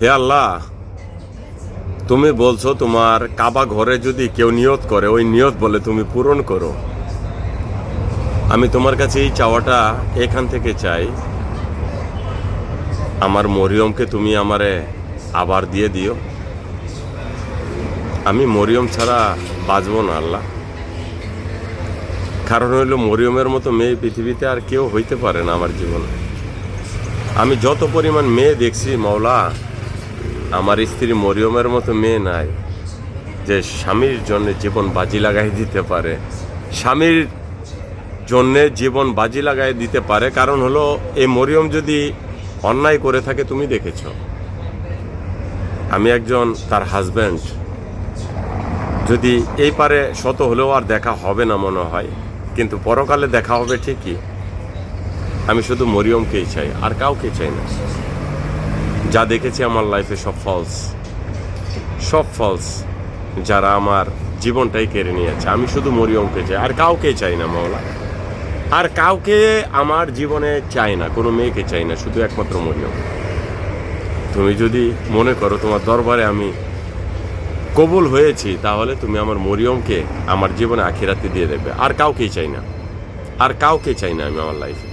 হে আল্লাহ, তুমি বলছো তোমার কাবা ঘরে যদি কেউ নিয়ত করে ওই নিয়ত বলে তুমি পূরণ করো। আমি তোমার কাছে এই চাওয়াটা এখান থেকে চাই, আমার মরিয়মকে তুমি আমারে আবার দিয়ে দিও। আমি মরিয়ম ছাড়া বাঁচব না আল্লাহ। কারণ হইল মরিয়মের মতো মেয়ে পৃথিবীতে আর কেউ হইতে পারে না আমার জীবনে। আমি যত পরিমাণ মেয়ে দেখছি মাওলা, আমার স্ত্রী মরিয়মের মতো মেয়ে নাই যে স্বামীর জন্য জীবন বাজি লাগাই দিতে পারে। স্বামীর জন্যে জীবন বাজি লাগাই দিতে পারে কারণ হলো এই মরিয়ম যদি অন্যায় করে থাকে তুমি দেখেছ। আমি একজন তার হাজব্যান্ড, যদি এই পারে শত হলেও আর দেখা হবে না মনে হয়, কিন্তু পরকালে দেখা হবে ঠিকই। আমি শুধু মরিয়মকেই চাই, আর কাউকে চাই না। যা দেখেছি আমার লাইফে সব ফলস, যারা আমার জীবনটাই কেড়ে নিয়েছে। আমি শুধু মরিয়মকে চাই, আর কাউকে চাই না মাওলা। আর কাউকে আমার জীবনে চাই না, কোনো মেয়েকে চাই না, শুধু একমাত্র মরিয়ম। তুমি যদি মনে করো তোমার দরবারে আমি কবুল হয়েছি, তাহলে তুমি আমার মরিয়মকে আমার জীবনে আখিরাতে দিয়ে দেবে। আর কাউকেই চাই না, আর কাউকে চাই না আমি আমার লাইফে।